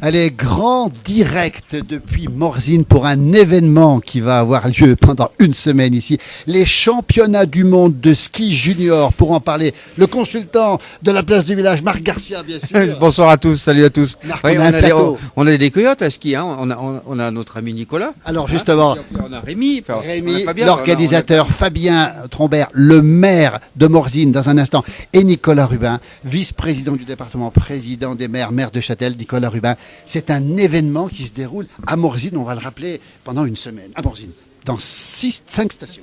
Allez, grand direct depuis Morzine pour un événement qui va avoir lieu pendant une semaine ici. Les championnats du monde de ski junior. Pour en parler, le consultant de la place du village, Marc Garcia, bien sûr. Bonsoir à tous, salut à tous. Marc, Oui, on on a des coyotes à ski, hein. On a notre ami Nicolas. Alors justement, On a Rémi, Rémi, Fabien, l'organisateur, Fabien Trombert, le maire de Morzine dans un instant, et Nicolas Rubin, vice-président du département, président des maires, maire de Châtel, Nicolas Rubin. C'est un événement qui se déroule à Morzine, on va le rappeler, pendant une semaine, à Morzine, dans 5 stations.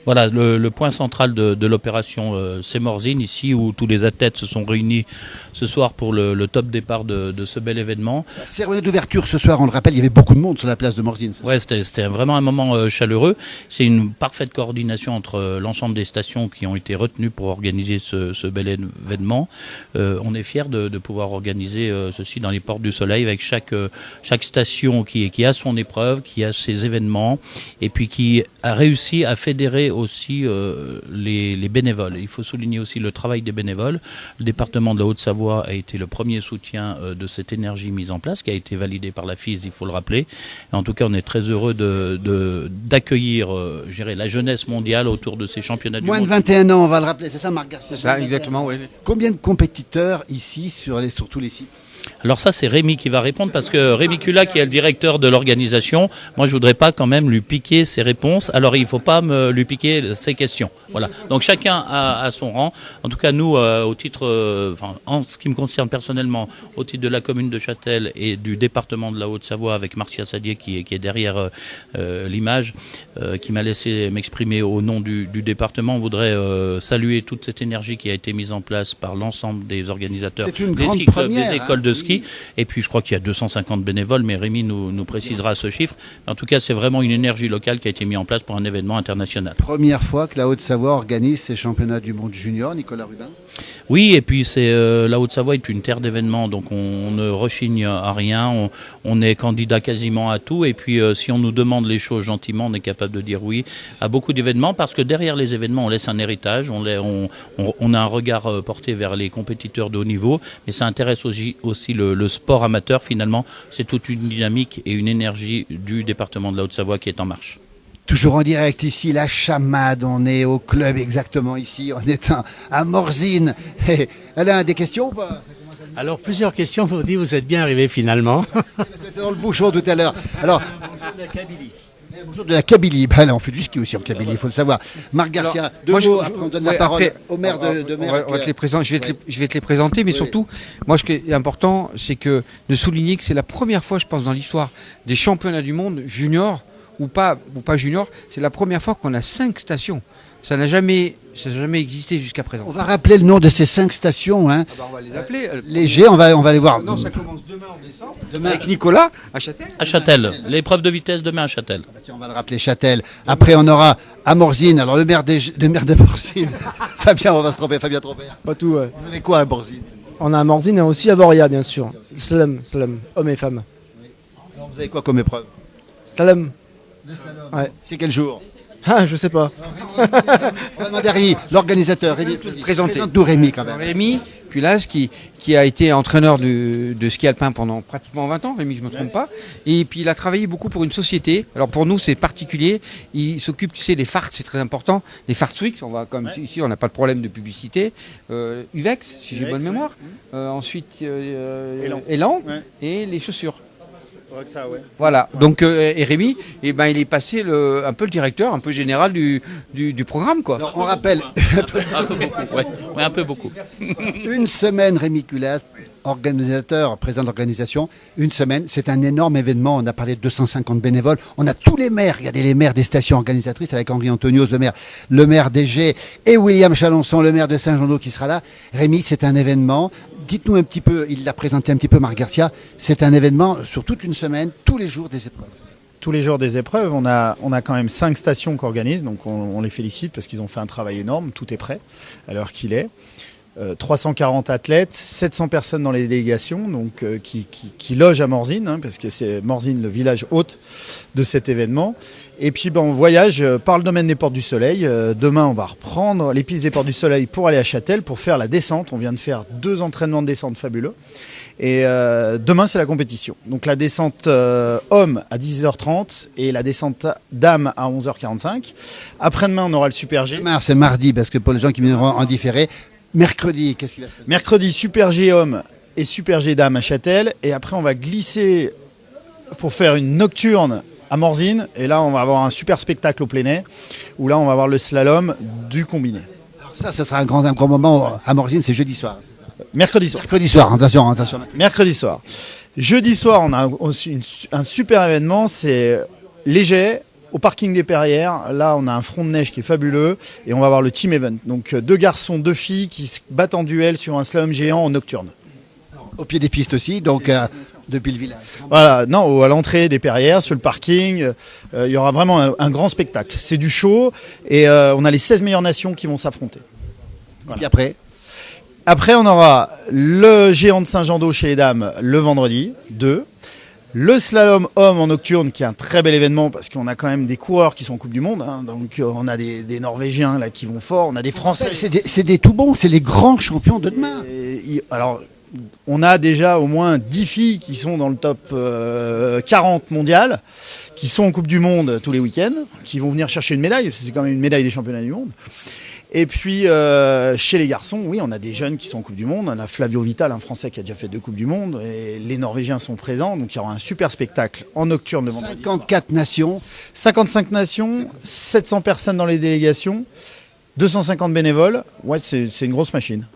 Voilà, le point central de l'opération, c'est Morzine, ici où tous les athlètes se sont réunis ce soir pour le top départ de ce bel événement. La cérémonie d'ouverture ce soir, on le rappelle, il y avait beaucoup de monde sur la place de Morzine. Ouais, c'était vraiment un moment chaleureux. C'est une parfaite coordination entre l'ensemble des stations qui ont été retenues pour organiser ce bel événement. On est fiers de pouvoir organiser ceci dans les Portes du Soleil avec chaque station qui a son épreuve, qui a ses événements et puis qui a réussi à fédérer aussi les bénévoles. Il faut souligner aussi le travail des bénévoles. Le département de la Haute-Savoie a été le premier soutien de cette énergie mise en place, qui a été validée par la FIS, il faut le rappeler. Et en tout cas, on est très heureux d'accueillir la jeunesse mondiale autour de ces championnats du monde. Moins de 21 ans, on va le rappeler, c'est ça Marc Garcia? C'est ça, exactement, oui. Combien de compétiteurs ici sur tous les sites? Alors ça, c'est Rémi qui va répondre, parce que Rémi Cula, qui est le directeur de l'organisation, moi je voudrais pas quand même lui piquer ses réponses, alors il faut pas lui piquer ses questions. Voilà. Donc chacun a son rang. En tout cas, nous, au titre, en ce qui me concerne personnellement, au titre de la commune de Châtel et du département de la Haute-Savoie, avec Marcia Sadier qui est derrière l'image, qui m'a laissé m'exprimer au nom du département, on voudrait saluer toute cette énergie qui a été mise en place par l'ensemble des organisateurs, C'est une des grande ski clubs, première, des écoles de ski. Oui. Et puis je crois qu'il y a 250 bénévoles, mais Rémi nous précisera ce chiffre. En tout cas, c'est vraiment une énergie locale qui a été mise en place pour un événement international. Première fois que la Haute-Savoie organise ces championnats du monde junior, Nicolas Rubin. Oui, et puis la Haute-Savoie est une terre d'événements, donc on ne rechigne à rien, on est candidat quasiment à tout, et puis si on nous demande les choses gentiment, on est capable de dire oui à beaucoup d'événements, parce que derrière les événements, on laisse un héritage, on a un regard porté vers les compétiteurs de haut niveau, mais ça intéresse aussi le sport amateur. Finalement, c'est toute une dynamique et une énergie du département de la Haute-Savoie qui est en marche. Toujours en direct ici, la Chamade, on est au club exactement ici, on est à Morzine. Alain, des questions ou pas? Alors, plusieurs questions, vous êtes bien arrivé finalement. C'était dans le bouchon tout à l'heure. Alors, bonjour de la Kabylie. Ben là, on fait du ski aussi en Kabylie, il faut le savoir. Marc Garcia, deux mots, après on donne la parole au maire de maire. On va te les présenter, je vais te les présenter, mais surtout, moi, ce qui est important, c'est de souligner que c'est la première fois, je pense, dans l'histoire des championnats du monde junior, ou pas junior, c'est la première fois qu'on a 5 stations. Ça n'a jamais existé jusqu'à présent. On va rappeler le nom de ces 5 stations. Hein. On va les appeler. Les G, on va les voir. Non, ça commence demain en décembre. Demain. Avec Nicolas à Châtel. À Châtel, l'épreuve de vitesse demain à Châtel. Tiens, on va le rappeler, Châtel. Après, on aura à Morzine. Alors, le maire de Morzine, Fabien, on va se tromper, Fabien Trompert. Pas tout, ouais. Vous avez quoi à Morzine? On a à Morzine et aussi à Voria, bien sûr. Slalom, hommes et femmes. Alors, vous avez quoi comme épreuve? Slalom. Ouais. C'est quel jour? Ah, je sais pas. On va demander à Rémi, l'organisateur. Rémi, présente-nous Rémi quand même. Rémi Pulas qui a été entraîneur de ski alpin pendant pratiquement 20 ans, Rémi, je ne me trompe pas. Et puis il a travaillé beaucoup pour une société. Alors pour nous c'est particulier. Il s'occupe, tu sais, des farts, c'est très important. Les farts Swix, ici on n'a pas de problème de publicité. Uvex, si j'ai bonne mémoire. Ensuite Elan et les chaussures. Voilà, donc et Rémi, il est passé un peu le directeur, un peu général du programme, quoi. Alors, on rappelle Un peu beaucoup. une semaine, Rémi Culas, organisateur, président de l'organisation, une semaine, c'est un énorme événement. On a parlé de 250 bénévoles. On a tous les maires, regardez les maires des stations organisatrices avec Henri Antonios, le maire d'Égé, et William Chalençon, le maire de Saint-Jean-d'Eau qui sera là. Rémi, c'est un événement. Dites-nous un petit peu, il l'a présenté un petit peu, Marc Garcia, c'est un événement sur toute une semaine, tous les jours des épreuves. Tous les jours des épreuves, on a quand même 5 stations qui organisent, donc on les félicite parce qu'ils ont fait un travail énorme, tout est prêt à l'heure qu'il est. 340 athlètes, 700 personnes dans les délégations, donc qui logent à Morzine, hein, parce que c'est Morzine le village hôte de cet événement. Et puis on voyage par le domaine des Portes du Soleil. Demain, on va reprendre les pistes des Portes du Soleil pour aller à Châtel, pour faire la descente. On vient de faire 2 entraînements de descente fabuleux. Et demain, c'est la compétition. Donc la descente homme à 10h30 et la descente dame à 11h45. Après-demain, on aura le Super G. Demain, c'est mardi, parce que pour les gens qui viendront en différé, mercredi, qu'est-ce qui va se passer? Mercredi, Super G homme et Super G dame à Châtel. Et après, on va glisser pour faire une nocturne à Morzine. Et là, on va avoir un super spectacle au plein air, où là, on va avoir le slalom du combiné. Alors ça sera un grand moment à Morzine, c'est jeudi soir. Mercredi soir. Mercredi soir, attention. Mercredi soir. Jeudi soir, on a aussi un super événement, c'est léger, au parking des Perrières. Là, on a un front de neige qui est fabuleux et on va avoir le team event. Donc 2 garçons, 2 filles qui se battent en duel sur un slalom géant en nocturne. Au pied des pistes aussi, donc depuis le village. Voilà, non, à l'entrée des Perrières, sur le parking, il y aura vraiment un grand spectacle. C'est du show et on a les 16 meilleures nations qui vont s'affronter. Voilà. Et Après, on aura le géant de Saint-Jean-d'Eau chez les dames le vendredi, 2. Le slalom homme en nocturne, qui est un très bel événement parce qu'on a quand même des coureurs qui sont en Coupe du Monde. Hein, donc on a des Norvégiens là qui vont fort, on a des Français. C'est des tout bons, c'est les grands champions de demain. Alors, on a déjà au moins 10 filles qui sont dans le top 40 mondial, qui sont en Coupe du Monde tous les week-ends, qui vont venir chercher une médaille, c'est quand même une médaille des championnats du monde. Et puis, chez les garçons, oui, on a des jeunes qui sont en Coupe du Monde. On a Flavio Vital, un Français qui a déjà fait 2 Coupes du Monde. Et les Norvégiens sont présents. Donc, il y aura un super spectacle en nocturne le vendredi. 54 nations. 55 nations, 700 personnes dans les délégations, 250 bénévoles. Ouais, c'est une grosse machine.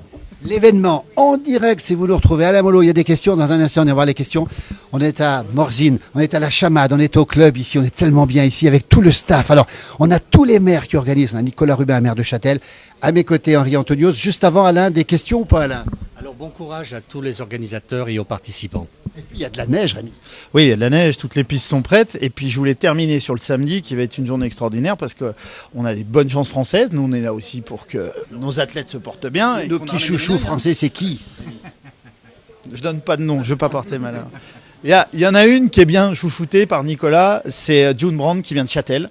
L'événement en direct, si vous le retrouvez à la Molo, il y a des questions. Dans un instant, on va voir les questions. On est à Morzine, on est à la Chamade, on est au club ici, on est tellement bien ici avec tout le staff. Alors, on a tous les maires qui organisent. On a Nicolas Rubin, maire de Châtel. À mes côtés, Henri Antonios. Juste avant, Alain, des questions ou pas, Alain? Alors bon courage à tous les organisateurs et aux participants. Et puis, il y a de la neige, Rémi. Oui, il y a de la neige, toutes les pistes sont prêtes. Et puis, je voulais terminer sur le samedi, qui va être une journée extraordinaire parce qu'on a des bonnes chances françaises. Nous, on est là aussi pour que nos athlètes se portent bien. Nos petits chouchous français, c'est qui? Je donne pas de nom, je veux pas porter malheur. Il y en a une qui est bien chouchoutée par Nicolas, c'est June Brand qui vient de Châtel,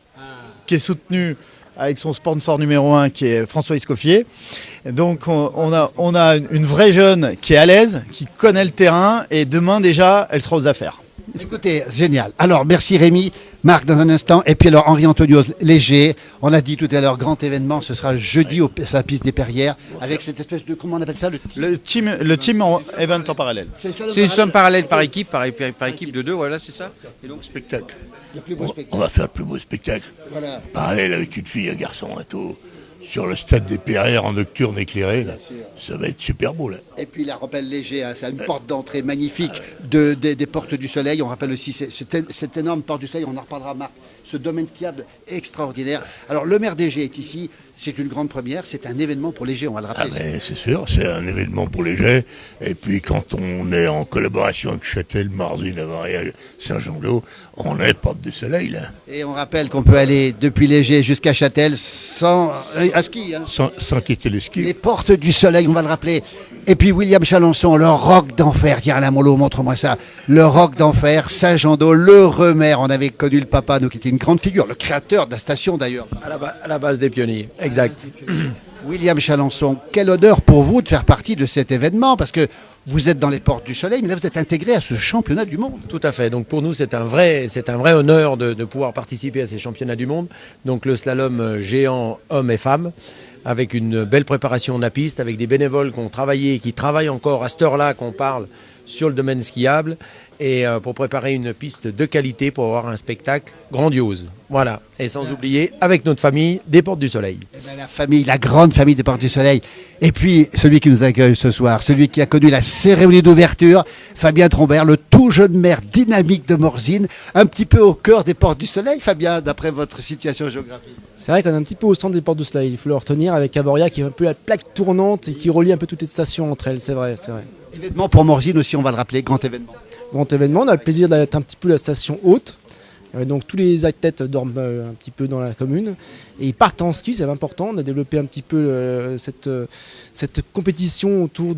qui est soutenue avec son sponsor numéro 1 qui est François Escoffier. Donc on a une vraie jeune qui est à l'aise, qui connaît le terrain et demain déjà elle sera aux affaires. Écoutez, génial. Alors, merci Rémi. Marc, dans un instant. Et puis alors, Henri Antonios, léger. On l'a dit tout à l'heure, grand événement. Ce sera jeudi sur la piste des Perrières avec cette espèce de, comment on appelle ça? Le team event en parallèle. C'est une somme parallèle par équipe, par équipe de 2, voilà, c'est ça. Et donc, spectacle. Le plus beau spectacle. On va faire le plus beau spectacle. Voilà. Parallèle avec une fille, un garçon, un tout. Sur le stade des Perrières en nocturne éclairé, là. Ça va être super beau, là. Et puis la rappel léger, hein, c'est une porte d'entrée magnifique des Portes du Soleil. On rappelle aussi cette énorme porte du Soleil, on en reparlera, Marc. Ce domaine skiable extraordinaire. Alors le maire d'Égé est ici, c'est une grande première, c'est un événement pour l'Égé, on va le rappeler. Mais c'est sûr, c'est un événement pour les jets. Et puis quand on est en collaboration avec Châtel, Morzine, Avaria, Saint-Jean-d'Eau, on est Porte du Soleil, là. Et on rappelle qu'on peut aller depuis l'Égé jusqu'à Châtel sans à ski. Hein. Sans quitter le ski. Les Portes du Soleil, on va le rappeler. Et puis William Chalençon, le roc d'enfer. Tiens, Alain Molo, montre-moi ça. Le roc d'enfer, Saint-Jean-d'Eau, l'heureux maire. On avait connu le papa, nous, qui était une grande figure, le créateur de la station d'ailleurs. À la base des pionniers, exact. William Chalençon, quel honneur pour vous de faire partie de cet événement, parce que vous êtes dans les Portes du Soleil, mais là vous êtes intégré à ce championnat du monde. Tout à fait. Donc pour nous, c'est un vrai honneur de pouvoir participer à ces championnats du monde. Donc le slalom géant hommes et femmes, avec une belle préparation de la piste, avec des bénévoles qui ont travaillé, qui travaillent encore à cette heure-là qu'on parle sur le domaine skiable, et pour préparer une piste de qualité pour avoir un spectacle grandiose. Voilà. Et sans oublier, avec notre famille, des Portes du Soleil. La famille, la grande famille des Portes du Soleil. Et puis, celui qui nous accueille ce soir, celui qui a connu la cérémonie d'ouverture, Fabien Trombert, le tout jeune maire dynamique de Morzine, un petit peu au cœur des Portes du Soleil, Fabien, d'après votre situation géographique. C'est vrai qu'on est un petit peu au centre des Portes du Soleil. Il faut le retenir avec Avoria qui est un peu la plaque tournante et qui relie un peu toutes les stations entre elles. C'est vrai, c'est vrai. Événement pour Morzine aussi, on va le rappeler, grand événement. Grand événement, on a le plaisir d'être un petit peu la station haute. Donc tous les athlètes dorment un petit peu dans la commune et ils partent en ski, c'est important. On a développé un petit peu cette compétition autour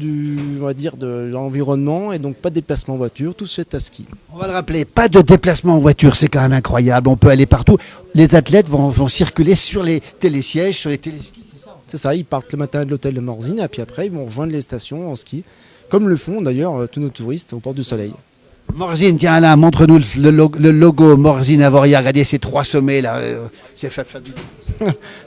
on va dire, de l'environnement et donc pas de déplacement en voiture, tout se fait à ski. On va le rappeler, pas de déplacement en voiture, c'est quand même incroyable. On peut aller partout. Les athlètes vont circuler sur les télésièges, sur les téléskis, c'est ça? C'est ça, ils partent le matin de l'hôtel de Morzine et puis après ils vont rejoindre les stations en ski, comme le font d'ailleurs tous nos touristes au Port du Soleil. Morzine, tiens Alain, montre-nous le logo Morzine Avoria. Regardez ces 3 sommets là, c'est fabuleux.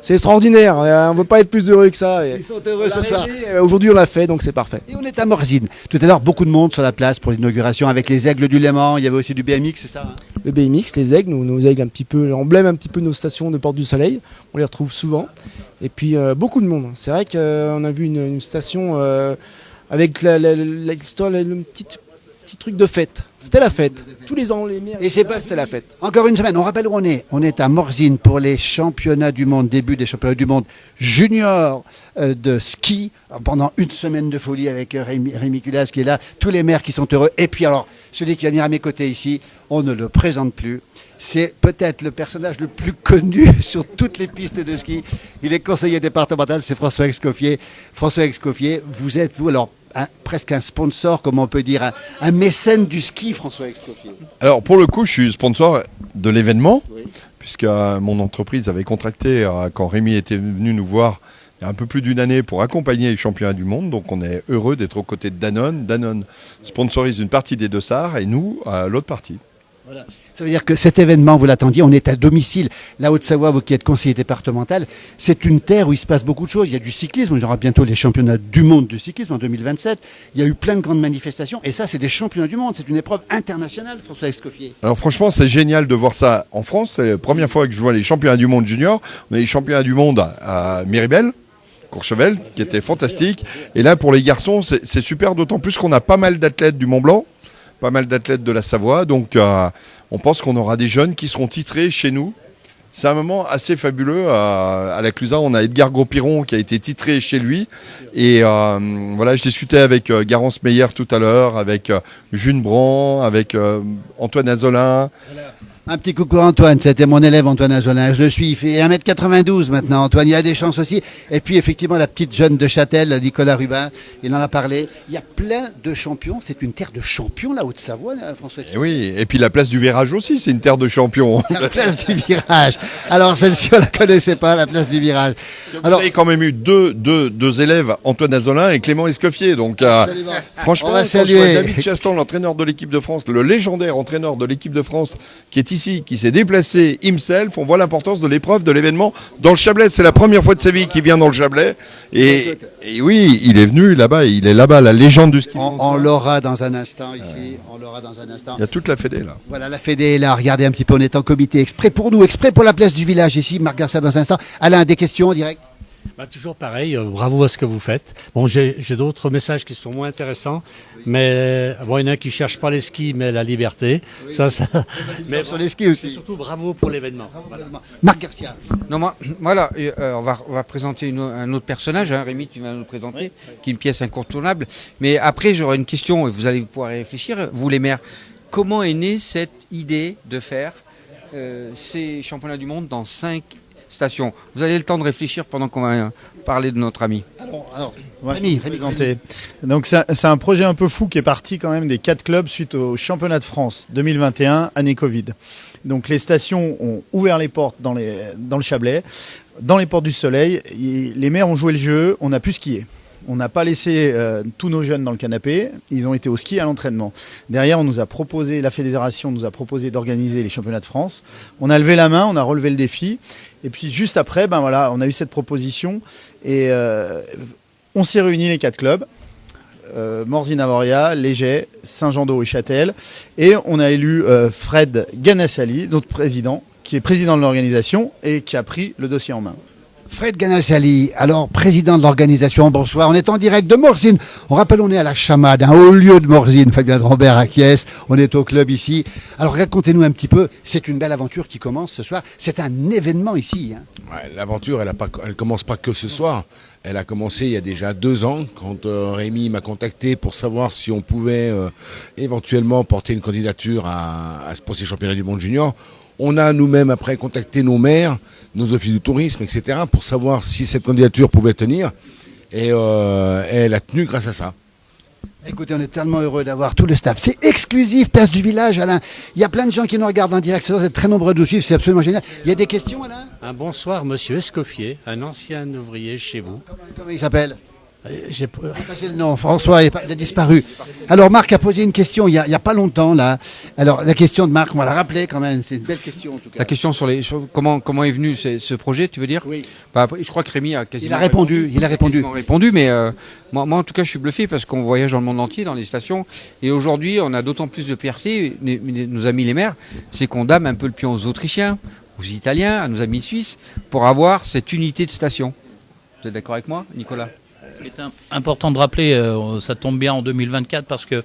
C'est extraordinaire, on ne peut pas être plus heureux que ça. Ils sont heureux ce soir. Aujourd'hui on l'a fait, donc c'est parfait. Et on est à Morzine. Tout à l'heure, beaucoup de monde sur la place pour l'inauguration avec les aigles du Léman. Il y avait aussi du BMX, c'est ça, hein? Le BMX, les aigles, nos aigles un petit peu, l'emblème un petit peu de nos stations de Porte du Soleil, on les retrouve souvent. Et puis beaucoup de monde. C'est vrai qu'on a vu une station avec l'histoire, le petit truc de fête. C'était la fête. Tous les ans, les maires. Et c'est pas c'était la fête. Encore une semaine, on rappelle où on est. On est à Morzine pour les championnats du monde, début des championnats du monde junior de ski, pendant une semaine de folie avec Rémi Culas qui est là, tous les maires qui sont heureux. Et puis alors, celui qui va venir à mes côtés ici, on ne le présente plus. C'est peut-être le personnage le plus connu sur toutes les pistes de ski. Il est conseiller départemental, c'est François Escoffier. François Escoffier, vous êtes, vous, alors, presque un sponsor, comment on peut dire, un mécène du ski, François Escoffier. Alors, pour le coup, je suis sponsor de l'événement, puisque mon entreprise avait contracté, quand Rémi était venu nous voir, il y a un peu plus d'une année pour accompagner les championnats du monde. Donc on est heureux d'être aux côtés de Danone. Danone sponsorise une partie des dossards et nous, l'autre partie. Voilà. Ça veut dire que cet événement, vous l'attendiez, on est à domicile. La Haute-Savoie, vous qui êtes conseiller départemental, c'est une terre où il se passe beaucoup de choses. Il y a du cyclisme, il y aura bientôt les championnats du monde de cyclisme en 2027. Il y a eu plein de grandes manifestations. Et ça, c'est des championnats du monde. C'est une épreuve internationale, François Escoffier. Alors franchement, c'est génial de voir ça en France. C'est la première fois que je vois les championnats du monde junior. On a les championnats du monde à Miribel, Courchevel, qui était fantastique. Et là, pour les garçons, c'est super, d'autant plus qu'on a pas mal d'athlètes du Mont-Blanc, pas mal d'athlètes de la Savoie. Donc, on pense qu'on aura des jeunes qui seront titrés chez nous. C'est un moment assez fabuleux. À la Clusaz, on a Edgar Gros-Piron qui a été titré chez lui. Et voilà, je discutais avec Garance Meyer tout à l'heure, avec June Brand, avec Antoine Azolin. Voilà. Un petit coucou Antoine, c'était mon élève Antoine Azolin, je le suis, il fait 1m92 maintenant Antoine, il y a des chances aussi. Et puis effectivement la petite jeune de Châtel, Nicolas Rubin, il en a parlé. Il y a plein de champions, c'est une terre de champions la Haute-Savoie, François. Et oui, et puis la place du virage aussi, c'est une terre de champions. La place du virage. Alors celle-ci on la connaissait pas, la place du virage. Alors, vous avez quand même eu deux élèves, Antoine Azolin et Clément Escoffier. Donc franchement, on va saluer David Chastan, l'entraîneur de l'équipe de France, le légendaire entraîneur de l'équipe de France, qui est ici, qui s'est déplacé himself. On voit l'importance de l'épreuve, de l'événement dans le Chablais. C'est la première fois de sa vie qu'il vient dans le Chablais. Et oui, il est venu là-bas, il est là-bas, la légende du ski. On l'aura dans un instant ici, on l'aura dans un instant. Il y a toute la fédé là. Voilà, la fédé est là, regardez un petit peu, on est en comité exprès pour nous, exprès pour la place du village ici. Marc Garcia dans un instant. Alain, des questions en direct? Toujours pareil, bravo à ce que vous faites. Bon, j'ai d'autres messages qui sont moins intéressants, mais bon, il y en a qui ne cherchent pas les skis, mais la liberté. Oui. Ça. Mais sur les skis aussi. Surtout bravo pour l'événement. Voilà. Marc Garcia. Non, voilà, on va présenter un autre personnage, hein, Rémi, tu vas nous présenter, qui est une pièce incontournable. Mais après, j'aurai une question, et vous allez pouvoir y réfléchir, vous les maires. Comment est née cette idée de faire ces championnats du monde dans 5 stations? Vous avez le temps de réfléchir pendant qu'on va parler de notre ami. Alors Rémi. Donc c'est un projet un peu fou qui est parti quand même des 4 clubs suite au championnat de France 2021, année Covid. Donc les stations ont ouvert les portes dans le Chablais, dans les portes du Soleil. Les maires ont joué le jeu, on a pu skier. On n'a pas laissé tous nos jeunes dans le canapé, ils ont été au ski à l'entraînement. Derrière, la fédération nous a proposé d'organiser les championnats de France. On a levé la main, on a relevé le défi. Et puis juste après, on a eu cette proposition et on s'est réunis les 4 clubs. Morzine Avoria, Léger, Saint-Jean-d'Eau et Châtel. Et on a élu Fred Ganassali, notre président, qui est président de l'organisation et qui a pris le dossier en main. Fred Ganassali, alors président de l'organisation, bonsoir. On est en direct de Morzine. On rappelle, on est à la Chamade, un haut lieu de Morzine. Fabien Drambert acquiesce. On est au club ici. Alors racontez-nous un petit peu. C'est une belle aventure qui commence ce soir. C'est un événement ici. Hein. Ouais, l'aventure, elle commence pas que ce soir. Elle a commencé il y a déjà 2 ans, quand Rémi m'a contacté pour savoir si on pouvait éventuellement porter une candidature pour ces championnats du monde junior. On a nous-mêmes après contacté nos maires, nos offices du tourisme, etc. pour savoir si cette candidature pouvait tenir. Et elle a tenu grâce à ça. Écoutez, on est tellement heureux d'avoir tout le staff. C'est exclusif, Place du Village, Alain. Il y a plein de gens qui nous regardent en direct. Vous êtes très nombreux de nous suivre, c'est absolument génial. Il y a des questions, Alain? Un bonsoir, monsieur Escoffier, un ancien ouvrier chez vous. Comment il s'appelle? J'ai passé le nom, François, il a disparu. Alors Marc a posé une question il y a pas longtemps là. Alors la question de Marc, on va la rappeler quand même, c'est une belle question en tout cas. La question sur comment est venu ce projet, tu veux dire? Oui. Bah, je crois que Rémi a quasiment répondu. Mais moi en tout cas je suis bluffé parce qu'on voyage dans le monde entier, dans les stations, et aujourd'hui on a d'autant plus de PRC, nos amis les maires, c'est qu'on dame un peu le pion aux Autrichiens, aux Italiens, à nos amis suisses, pour avoir cette unité de station. Vous êtes d'accord avec moi, Nicolas? Ce qui est important de rappeler, ça tombe bien en 2024 parce que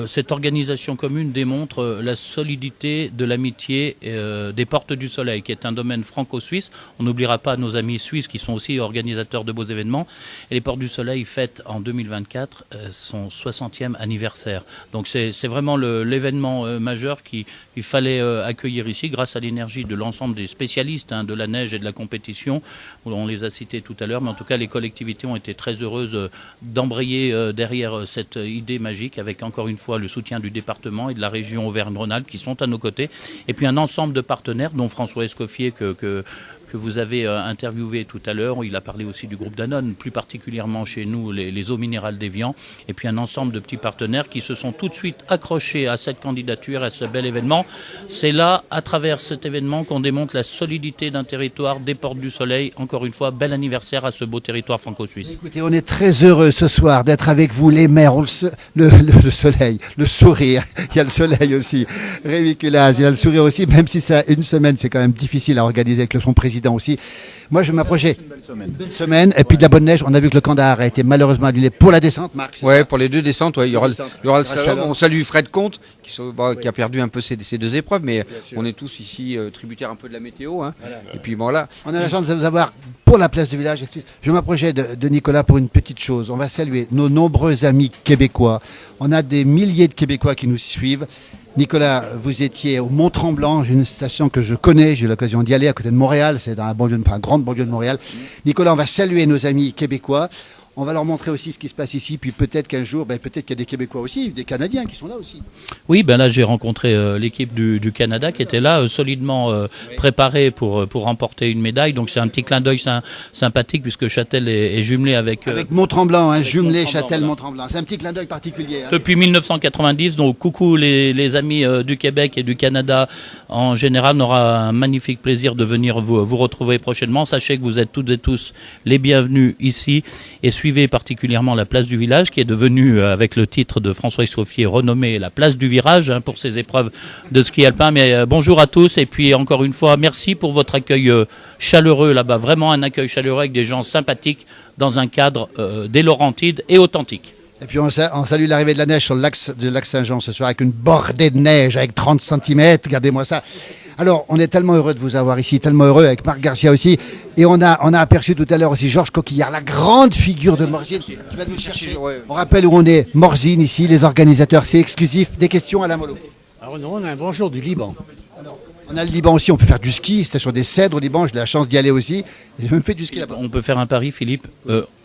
cette organisation commune démontre la solidité de l'amitié des Portes du Soleil, qui est un domaine franco-suisse. On n'oubliera pas nos amis suisses qui sont aussi organisateurs de beaux événements. Et les Portes du Soleil fêtent en 2024 son 60e anniversaire. Donc c'est vraiment l'événement majeur qu'il fallait accueillir ici grâce à l'énergie de l'ensemble des spécialistes de la neige et de la compétition. On les a cités tout à l'heure, mais en tout cas les collectivités ont été très heureuses d'embrayer derrière cette idée magique avec encore une fois le soutien du département et de la région Auvergne-Rhône-Alpes qui sont à nos côtés, et puis un ensemble de partenaires dont François Escoffier que vous avez interviewé tout à l'heure. Il a parlé aussi du groupe Danone, plus particulièrement chez nous les eaux minérales d'Évian, et puis un ensemble de petits partenaires qui se sont tout de suite accrochés à cette candidature, à ce bel événement. C'est là, à travers cet événement, qu'on démontre la solidité d'un territoire, des Portes du Soleil. Encore une fois, bel anniversaire à ce beau territoire franco-suisse. Écoutez, on est très heureux ce soir d'être avec vous, les maires, le soleil, le sourire. Il y a le soleil aussi. Rémi Culaz, il y a le sourire aussi, même si ça, une semaine, c'est quand même difficile à organiser avec son président aussi. Moi, je m'approchais. Une belle semaine. Et puis de la bonne neige. On a vu que le Kandahar a été malheureusement annulé pour la descente, Marc. Ouais, pour les 2 descentes, ouais, il y aura le slalom. On salue Fred Comte, qui a perdu un peu ces 2 épreuves, mais on est tous ici tributaires un peu de la météo. Hein. Voilà. Et puis bon, là. On a la chance de vous avoir pour la place du village. Je m'approchais de Nicolas pour une petite chose. On va saluer nos nombreux amis québécois. On a des milliers de Québécois qui nous suivent. Nicolas, vous étiez au Mont-Tremblant, une station que je connais, j'ai eu l'occasion d'y aller à côté de Montréal, c'est dans la grande banlieue de Montréal. Nicolas, on va saluer nos amis québécois. On va leur montrer aussi ce qui se passe ici, puis peut-être qu'un jour, peut-être qu'il y a des Québécois aussi, des Canadiens qui sont là aussi. Oui, là j'ai rencontré l'équipe du Canada qui était là, solidement préparée pour remporter une médaille. Donc c'est un petit clin d'œil sympathique puisque Châtel est jumelé avec Mont-Tremblant, jumelé Châtel-Mont-Tremblant. C'est un petit clin d'œil particulier. Depuis 1990, donc coucou les amis du Québec et du Canada en général. On aura un magnifique plaisir de venir vous retrouver prochainement. Sachez que vous êtes toutes et tous les bienvenus ici, et suivez particulièrement la place du village qui est devenue, avec le titre de François Escoffier, renommée la place du virage pour ces épreuves de ski alpin. Mais bonjour à tous, et puis encore une fois merci pour votre accueil chaleureux là-bas, vraiment un accueil chaleureux avec des gens sympathiques dans un cadre des Laurentides et authentique. Et puis on salue l'arrivée de la neige sur le lac Saint-Jean ce soir avec une bordée de neige avec 30 cm, regardez-moi ça. Alors, on est tellement heureux de vous avoir ici, tellement heureux avec Marc Garcia aussi. Et on a aperçu tout à l'heure aussi Georges Coquillard, la grande figure de Morzine. Tu vas nous chercher. On rappelle où on est. Morzine ici, les organisateurs, c'est exclusif. Des questions à la Molo. Alors nous, on a un bonjour du Liban. On a le Liban aussi, on peut faire du ski, c'est sur des cèdres au Liban, j'ai la chance d'y aller aussi. J'ai même fait du ski là-bas. On peut faire un pari, Philippe.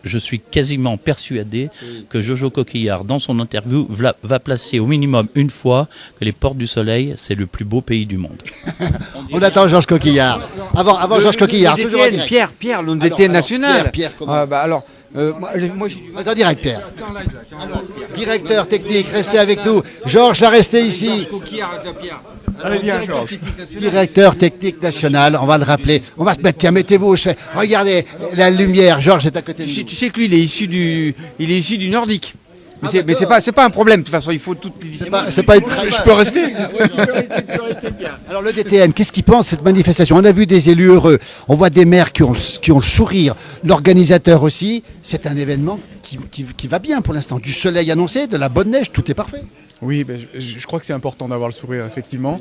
Je suis quasiment persuadé que Jojo Coquillard, dans son interview, va placer au minimum une fois que les Portes du Soleil, c'est le plus beau pays du monde. On attend Georges Coquillard. Avant Georges Coquillard, toujours en direct. Pierre, le DTN national. Pierre, comment moi, attends, direct, Pierre. Alors, directeur technique, restez avec nous. Georges va rester ici. Allez bien, Georges. Directeur technique national, on va le rappeler. On va se mettre, tiens, mettez-vous. Regardez la lumière. Georges est à côté de nous. Tu sais que lui, il est issu du nordique. Mais c'est pas un problème. De toute façon, il faut toutes les disciplines. C'est pas une travail. Je peux rester. Alors le DTN, qu'est-ce qu'il pense de cette manifestation? On a vu des élus heureux. On voit des maires qui ont le sourire. L'organisateur aussi. C'est un événement qui va bien pour l'instant. Du soleil annoncé, de la bonne neige, tout est parfait. Oui, je crois que c'est important d'avoir le sourire, effectivement.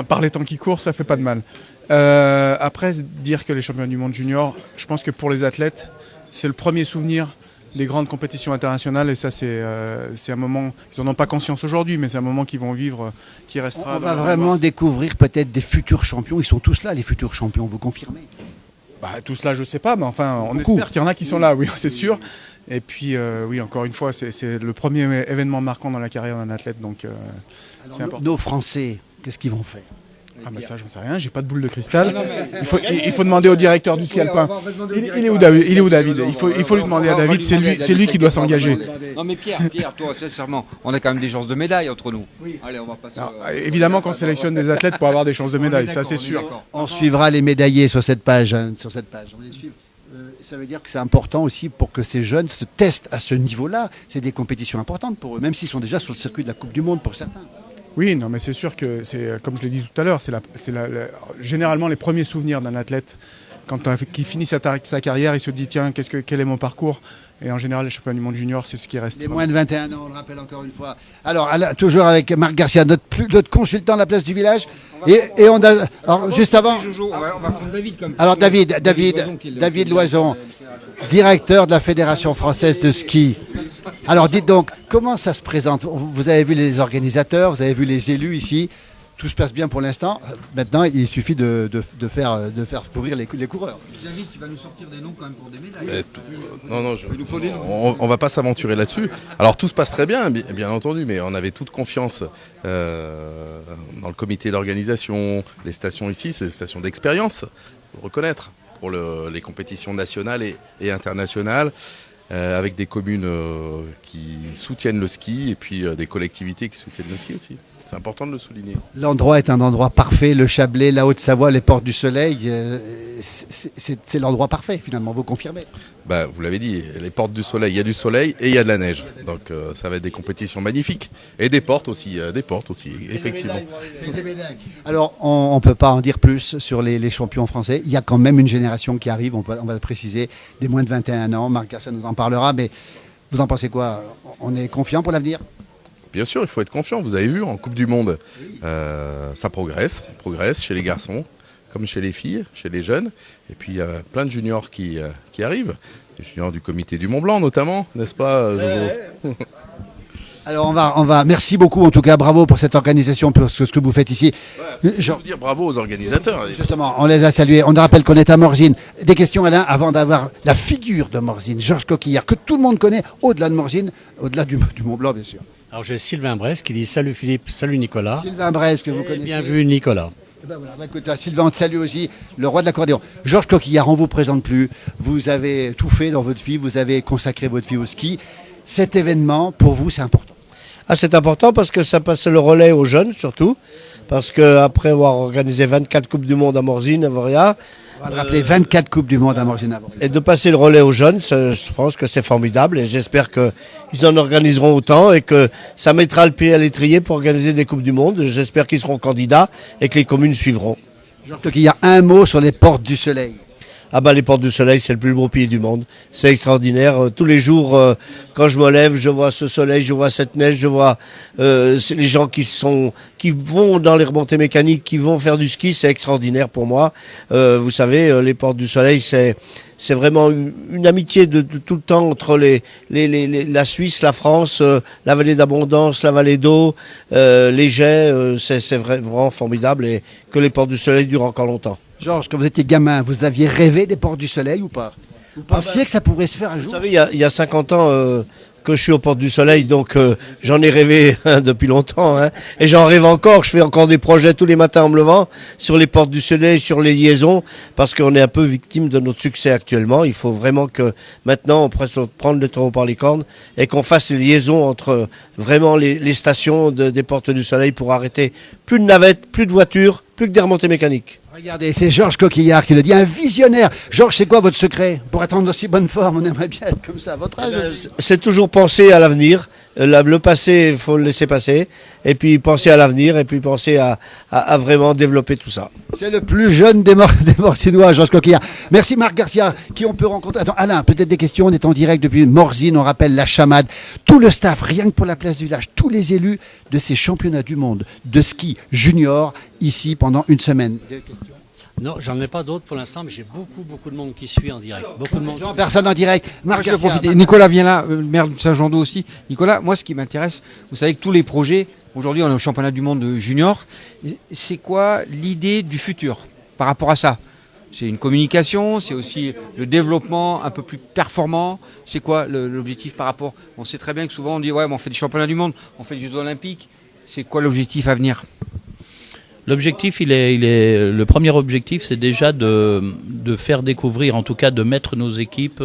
Par les temps qui courent, ça fait pas de mal. Après, dire que les championnats du monde junior, je pense que pour les athlètes, c'est le premier souvenir des grandes compétitions internationales, et ça c'est un moment, ils n'en ont pas conscience aujourd'hui, mais c'est un moment qu'ils vont vivre, qui restera. On va vraiment découvrir peut-être des futurs champions. Ils sont tous là, les futurs champions, vous confirmez? Tout cela, je sais pas, mais enfin, on espère qu'il y en a qui sont là, oui, c'est sûr. Et puis, oui, encore une fois, c'est le premier événement marquant dans la carrière d'un athlète, donc c'est important. Nos Français, qu'est-ce qu'ils vont faire? Ça, j'en sais rien, j'ai pas de boule de cristal. Il faut demander au directeur du ski alpin. Il est où David? Il faut lui demander à David, c'est lui qui doit s'engager. Non mais Pierre, toi, sincèrement, on a quand même des chances de médaille entre nous. Oui. Allez, on va passer. Évidemment qu'on sélectionne des athlètes pour avoir des chances de médaille, ça c'est sûr. On suivra les médaillés sur cette page. On les suit. Ça veut dire que c'est important aussi pour que ces jeunes se testent à ce niveau-là. C'est des compétitions importantes pour eux, même s'ils sont déjà sur le circuit de la Coupe du Monde pour certains. Oui, non, mais c'est sûr que c'est, comme je l'ai dit tout à l'heure, c'est généralement les premiers souvenirs d'un athlète. Quand il finit sa carrière, il se dit tiens, quel est mon parcours? Et en général, les championnats du monde junior, c'est ce qui reste. Les moins de 21 ans, on le rappelle encore une fois. Alors, toujours avec Marc Garcia, notre consultant de la place du village. Et on a. Alors, juste avant. On va prendre David comme. Alors, David Loison, directeur de la Fédération française de ski. Alors, dites donc, comment ça se présente? Vous avez vu les organisateurs, vous avez vu les élus ici. Tout se passe bien pour l'instant. Maintenant, il suffit de faire courir les coureurs. David, tu vas nous sortir des noms quand même pour des médailles. On ne va pas s'aventurer là-dessus. Alors tout se passe très bien, bien entendu, mais on avait toute confiance dans le comité d'organisation. Les stations ici, c'est des stations d'expérience, il faut reconnaître, pour les compétitions nationales et internationales. Avec des communes qui soutiennent le ski et puis des collectivités qui soutiennent le ski aussi. C'est important de le souligner. L'endroit est un endroit parfait, le Chablais, la Haute-Savoie, les Portes du Soleil, c'est l'endroit parfait finalement, vous confirmez? Vous l'avez dit, les Portes du Soleil, il y a du soleil et il y a de la neige. Donc ça va être des compétitions magnifiques. Et des portes aussi, effectivement. Alors on ne peut pas en dire plus sur les champions français. Il y a quand même une génération qui arrive, on va le préciser, des moins de 21 ans. Marc Garcia nous en parlera, mais vous en pensez quoi? On est confiant pour l'avenir? Bien sûr, il faut être confiant. Vous avez vu, en Coupe du Monde, ça progresse chez les garçons, comme chez les filles, chez les jeunes. Et puis, il y a plein de juniors qui arrivent. Les juniors du comité du Mont Blanc, notamment, n'est-ce pas, Jojo? Alors, on va. Merci beaucoup, en tout cas, bravo pour cette organisation, pour ce que vous faites ici. Je veux dire bravo aux organisateurs. Justement, on les a salués. On rappelle qu'on est à Morzine. Des questions, Alain, avant d'avoir la figure de Morzine, Georges Coquillard, que tout le monde connaît, au-delà de Morzine, au-delà du Mont Blanc, bien sûr. Alors j'ai Sylvain Bresse qui dit salut Philippe, salut Nicolas. Sylvain Bresse que vous connaissez. Bien vu Nicolas. Écoute, Sylvain, on te salue aussi, le roi de l'accordéon. Georges Coquillard, on ne vous présente plus. Vous avez tout fait dans votre vie, vous avez consacré votre vie au ski. Cet événement, pour vous, c'est important. C'est important parce que ça passe le relais aux jeunes surtout. Parce qu'après avoir organisé 24 Coupes du Monde à Morzine, à Voria, on va le rappeler, 24 Coupes du Monde à Morzine. Et de passer le relais aux jeunes, je pense que c'est formidable et j'espère qu'ils en organiseront autant et que ça mettra le pied à l'étrier pour organiser des Coupes du Monde. J'espère qu'ils seront candidats et que les communes suivront. Il y a un mot sur les Portes du Soleil. Les Portes du Soleil, c'est le plus beau pays du monde. C'est extraordinaire. Tous les jours, quand je me lève, je vois ce soleil, je vois cette neige, je vois les gens qui vont dans les remontées mécaniques, qui vont faire du ski. C'est extraordinaire pour moi. Vous savez, les Portes du Soleil, c'est vraiment une amitié de tout le temps entre la Suisse, la France, la vallée d'Abondance, la vallée d'Eau, les Jets. C'est vraiment formidable et que les Portes du Soleil durent encore longtemps. Georges, quand vous étiez gamin, vous aviez rêvé des Portes du Soleil ou pas? Vous pensiez que ça pourrait se faire un jour? Vous savez, il y a 50 ans que je suis aux Portes du Soleil, donc j'en ai rêvé depuis longtemps. Et j'en rêve encore, je fais encore des projets tous les matins en me levant sur les Portes du Soleil, sur les liaisons, parce qu'on est un peu victime de notre succès actuellement. Il faut vraiment que maintenant on presse prendre le taureau par les cornes et qu'on fasse les liaisons entre vraiment les stations des Portes du Soleil pour arrêter plus de navettes, plus de voitures, plus que des remontées mécaniques. Regardez, c'est Georges Coquillard qui le dit, un visionnaire. Georges, c'est quoi votre secret pour être en aussi bonne forme? On aimerait bien être comme ça à votre âge. C'est toujours penser à l'avenir. Le passé, il faut le laisser passer. Et puis penser à l'avenir et puis penser à vraiment développer tout ça. C'est le plus jeune des Morzinois, Georges Coquillard. Merci Marc Garcia, qui on peut rencontrer. Attends, Alain, peut-être des questions. On est en direct depuis Morzine, on rappelle la chamade. Tout le staff, rien que pour la place du village, tous les élus de ces championnats du monde de ski junior, ici pendant une semaine. Des questions? Non, j'en ai pas d'autres pour l'instant, mais j'ai beaucoup de monde qui suit en direct. Beaucoup de monde. Personne en direct. Moi, je vais profiter. Nicolas vient là, le maire de Saint-Jean-d'Eau aussi. Nicolas, moi, ce qui m'intéresse, vous savez que tous les projets, aujourd'hui, on est au championnat du monde junior. C'est quoi l'idée du futur par rapport à ça? C'est une communication, c'est aussi le développement un peu plus performant. C'est quoi l'objectif par rapport? On sait très bien que souvent on dit ouais, mais on fait des championnats du monde, on fait des Jeux Olympiques. C'est quoi l'objectif à venir? L'objectif, le premier objectif, c'est déjà de faire découvrir, en tout cas de mettre nos équipes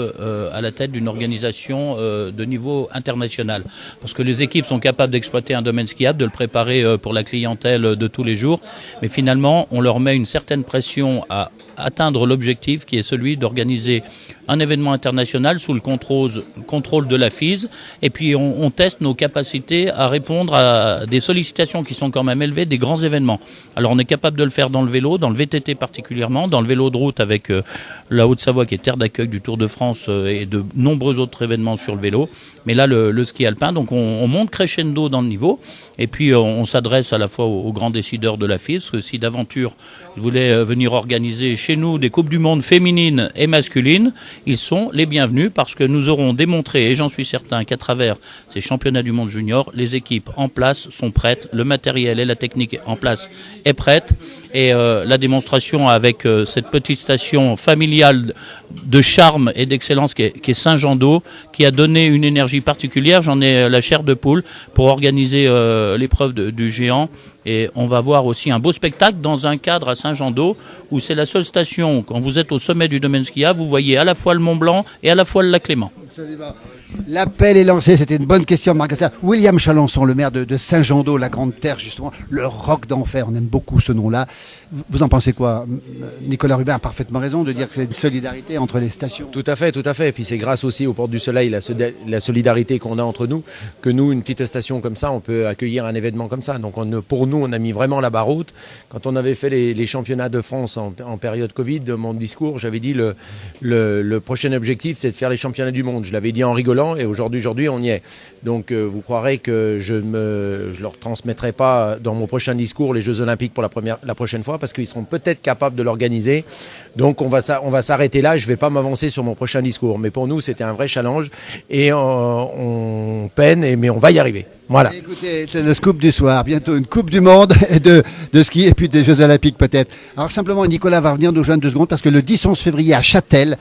à la tête d'une organisation de niveau international. Parce que les équipes sont capables d'exploiter un domaine skiable, de le préparer pour la clientèle de tous les jours. Mais finalement, on leur met une certaine pression à atteindre l'objectif qui est celui d'organiser un événement international sous le contrôle de la FIS. Et puis on teste nos capacités à répondre à des sollicitations qui sont quand même élevées des grands événements. Alors on est capable de le faire dans le vélo, dans le VTT particulièrement, dans le vélo de route avec la Haute-Savoie qui est terre d'accueil du Tour de France et de nombreux autres événements sur le vélo. Mais là le ski alpin, donc on monte crescendo dans le niveau et puis on s'adresse à la fois aux grands décideurs de la FIS, que si d'aventure ils voulaient venir organiser chez nous des Coupes du Monde féminines et masculines, ils sont les bienvenus parce que nous aurons démontré, et j'en suis certain qu'à travers ces championnats du monde junior, les équipes en place sont prêtes, le matériel et la technique en place est prête. Et la démonstration avec cette petite station familiale de charme et d'excellence qui est Saint-Jean-d'Eau, qui a donné une énergie particulière. J'en ai la chair de poule pour organiser l'épreuve du géant. Et on va voir aussi un beau spectacle dans un cadre à Saint-Jean-d'Eau où c'est la seule station, quand vous êtes au sommet du domaine skiable, vous voyez à la fois le Mont Blanc et à la fois le lac Léman. Absolument. L'appel est lancé, c'était une bonne question, Marc Garcia. William Chalençon, le maire de Saint-Jean-d'Eau, la Grande Terre, justement, le roc d'enfer, on aime beaucoup ce nom-là. Vous en pensez quoi? Nicolas Rubin a parfaitement raison de dire que c'est une solidarité entre les stations. Tout à fait. Et puis c'est grâce aussi aux Portes du Soleil, la solidarité qu'on a entre nous, que nous, une petite station comme ça, on peut accueillir un événement comme ça. Donc pour nous, on a mis vraiment la barre haute. Quand on avait fait les championnats de France en période Covid, de mon discours, j'avais dit le prochain objectif, c'est de faire les championnats du monde. Je l'avais dit en rigolant et aujourd'hui on y est. Donc vous croirez que je leur transmettrai pas dans mon prochain discours les Jeux Olympiques pour la prochaine fois parce qu'ils seront peut-être capables de l'organiser. Donc on va s'arrêter là. Je vais pas m'avancer sur mon prochain discours. Mais pour nous, c'était un vrai challenge et on peine, mais on va y arriver. Voilà. Écoutez, c'est le scoop du soir. Bientôt une Coupe du Monde et de ski et puis des Jeux Olympiques peut-être. Alors simplement, Nicolas va revenir nous joindre 2 secondes parce que le 10-11 février à Châtel,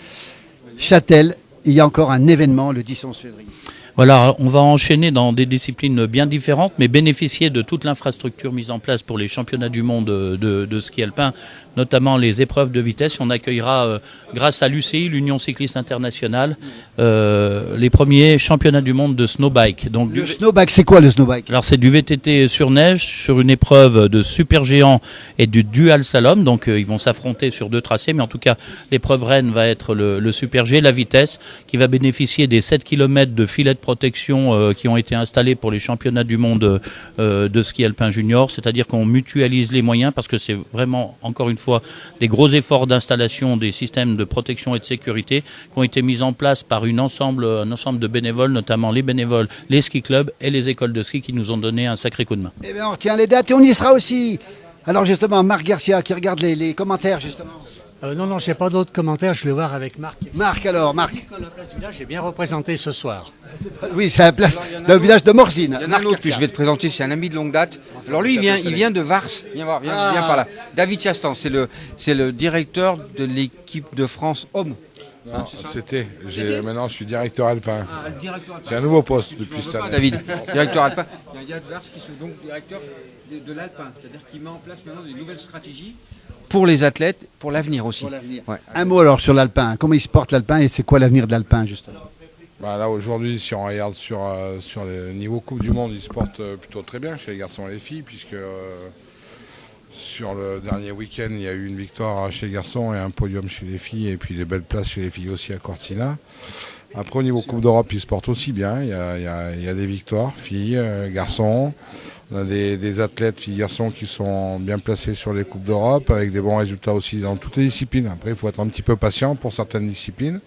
il y a encore un événement le 10-11 février. Voilà, on va enchaîner dans des disciplines bien différentes, mais bénéficier de toute l'infrastructure mise en place pour les championnats du monde de ski alpin, notamment les épreuves de vitesse. On accueillera, grâce à l'UCI, l'Union cycliste internationale, les premiers championnats du monde de snowbike. Donc, le snowbike, c'est quoi le snowbike? Alors c'est du VTT sur neige, sur une épreuve de super géant et du dual slalom. Donc ils vont s'affronter sur 2 tracés, mais en tout cas l'épreuve reine va être le super G, la vitesse, qui va bénéficier des 7 km de filets de protection qui ont été installés pour les championnats du monde de ski alpin junior. C'est-à-dire qu'on mutualise les moyens parce que c'est vraiment, encore une fois, des gros efforts d'installation des systèmes de protection et de sécurité qui ont été mis en place par un ensemble de bénévoles, notamment les bénévoles, les ski clubs et les écoles de ski qui nous ont donné un sacré coup de main. Eh bien, on retient les dates et on y sera aussi. Alors justement, Marc Garcia qui regarde les commentaires justement. Non, j'ai pas d'autres commentaires, je vais voir avec Marc. Marc, La place du village est bien représentée ce soir. Oui, c'est la place, le village de Morzine. Il y en a un autre que je vais te présenter, c'est un ami de longue date. Alors lui, il vient de Vars. Viens par là. David Chastan, c'est le directeur de l'équipe de France homme. Non, maintenant je suis directeur alpin. C'est un nouveau poste depuis cette année. David, directeur alpin. Il y a un gars de Vars qui est donc directeur de l'alpin. C'est-à-dire qu'il met en place maintenant des nouvelles stratégies pour les athlètes, pour l'avenir aussi. Ouais. Un mot alors sur l'alpin. Comment il se porte l'alpin et c'est quoi l'avenir de l'alpin justement? Là aujourd'hui, si on regarde sur le niveau Coupe du Monde, il se porte plutôt très bien chez les garçons et les filles, puisque sur le dernier week-end, il y a eu une victoire chez les garçons et un podium chez les filles, et puis des belles places chez les filles aussi à Cortina. Après, au niveau Coupe d'Europe, il se porte aussi bien. Il y a des victoires, filles, garçons. On a des athlètes, filles, garçons, qui sont bien placés sur les Coupes d'Europe, avec des bons résultats aussi dans toutes les disciplines. Après, il faut être un petit peu patient pour certaines disciplines.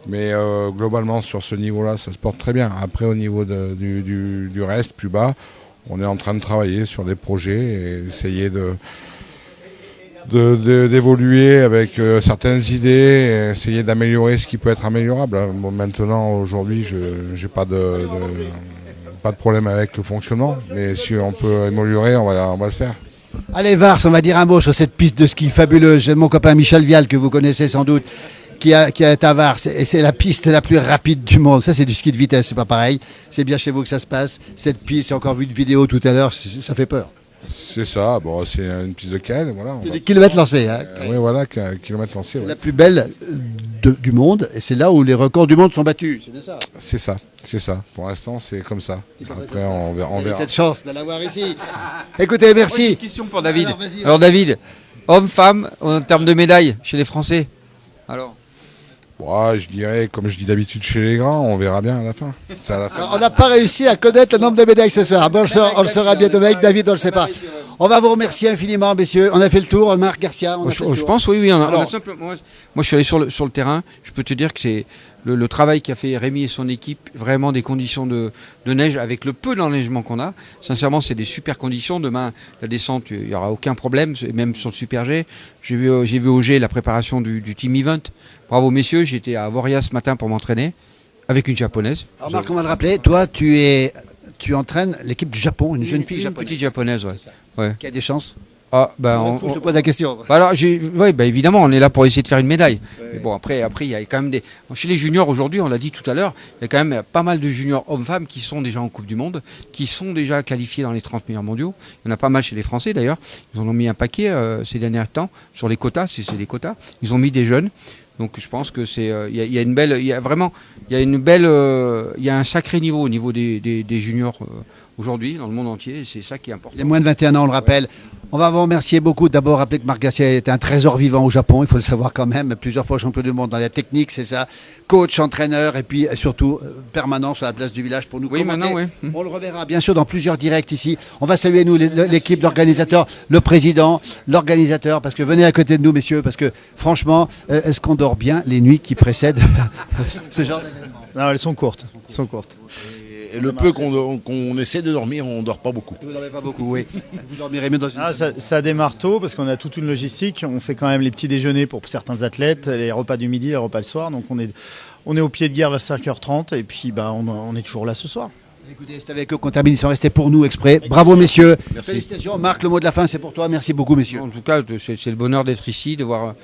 Mais globalement, sur ce niveau-là, ça se porte très bien. Après, au niveau du reste, plus bas, on est en train de travailler sur des projets et essayer d'évoluer avec certaines idées, et essayer d'améliorer ce qui peut être améliorable. Bon, maintenant, aujourd'hui, je n'ai pas de problème avec le fonctionnement, mais si on peut améliorer, on va le faire. Allez Vars, on va dire un mot sur cette piste de ski fabuleuse. J'ai mon copain Michel Vial, que vous connaissez sans doute, qui est à Vars, et c'est la piste la plus rapide du monde. Ça, c'est du ski de vitesse, c'est pas pareil. C'est bien chez vous que ça se passe. Cette piste, j'ai encore vu une vidéo tout à l'heure, ça fait peur. C'est ça, bon, c'est une piste de cale, voilà. C'est des kilomètres lancés. Hein. Oui, voilà, kilomètres lancés. C'est la plus belle du monde, et c'est là où les records du monde sont battus. C'est bien ça. C'est ça. Pour l'instant, c'est comme ça. Après, on verra. Cette chance de l'avoir ici. Écoutez, merci. Une question pour David. Alors David, homme, femme, en termes de médailles chez les Français. Alors. Ouais, je dirais, comme je dis d'habitude chez les grands, on verra bien à la fin. Alors, on n'a pas réussi à connaître le nombre de médailles ce soir. Bon, on le saura bientôt avec David, on ne le sait pas. On va vous remercier infiniment, messieurs. On a fait le tour. Marc Garcia, je pense, oui. On a simplement, moi, je suis allé sur le terrain. Je peux te dire que c'est le travail qu'a fait Rémi et son équipe, vraiment des conditions de neige, avec le peu d'enneigement qu'on a. Sincèrement, c'est des super conditions. Demain, la descente, il n'y aura aucun problème, même sur le Super G. J'ai vu au G la préparation du team event. Bravo messieurs, j'étais à Voria ce matin pour m'entraîner avec une japonaise. Alors Marc, on va le rappeler, toi tu entraînes l'équipe du Japon, une jeune fille japonaise. Une petite japonaise, ouais. Qui a des chances. Ah, je te pose la question. Alors, évidemment, on est là pour essayer de faire une médaille. Mais bon, après, il y a quand même chez les juniors aujourd'hui, on l'a dit tout à l'heure, il y a quand même pas mal de juniors hommes-femmes qui sont déjà en Coupe du Monde, qui sont déjà qualifiés dans les 30 meilleurs mondiaux. Il y en a pas mal chez les Français d'ailleurs. Ils en ont mis un paquet ces derniers temps sur les quotas, c'est des quotas. Ils ont mis des jeunes. Donc je pense que il y a un sacré niveau au niveau des juniors aujourd'hui dans le monde entier, et c'est ça qui est important. Les moins de 21 ans, on le rappelle. On va vous remercier beaucoup. D'abord, rappeler que Marc Garcia est un trésor vivant au Japon, il faut le savoir quand même. Plusieurs fois champion du monde dans la technique, c'est ça. Coach, entraîneur, et puis surtout permanent sur la place du village pour nous commenter. Maintenant, oui. On le reverra bien sûr dans plusieurs directs ici. On va saluer nous l'équipe, l'organisateur, le président, l'organisateur, parce que venez à côté de nous, messieurs, parce que franchement, est-ce qu'on dort bien les nuits qui précèdent ce genre d'événement? Non, elles sont courtes. Et le peu qu'on essaie de dormir, on ne dort pas beaucoup. Vous ne dormez pas beaucoup, oui. Vous dormirez mieux dans une... Ça démarre tôt parce qu'on a toute une logistique. On fait quand même les petits déjeuners pour certains athlètes, les repas du midi, les repas le soir. Donc on est au pied de guerre vers 5h30 et puis on est toujours là ce soir. Écoutez, c'est avec eux qu'on termine. Ils sont restés pour nous exprès. Bravo messieurs. Merci. Félicitations. Marc, le mot de la fin, c'est pour toi. Merci beaucoup messieurs. En tout cas, c'est le bonheur d'être ici, de voir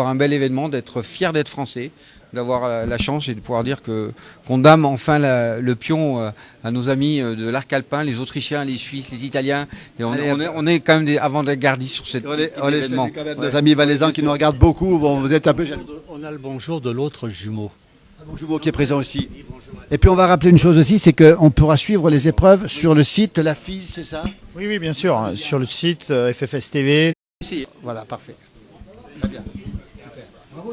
un bel événement, d'être fier d'être français, d'avoir la chance et de pouvoir dire qu'on dame enfin le pion à nos amis de l'arc alpin, les Autrichiens, les Suisses, les Italiens. Et on est quand même des avant-gardistes sur cet événement. On est quand même nos amis valaisans qui nous regardent beaucoup. Bon, vous êtes un peu jaloux. On a le bonjour de l'autre jumeau. Un jumeau qui est présent aussi. Et puis on va rappeler une chose aussi, c'est qu'on pourra suivre les épreuves sur le site de la FIS, c'est ça? Oui, bien sûr. Sur le site FFS TV. Voilà, parfait. Très bien.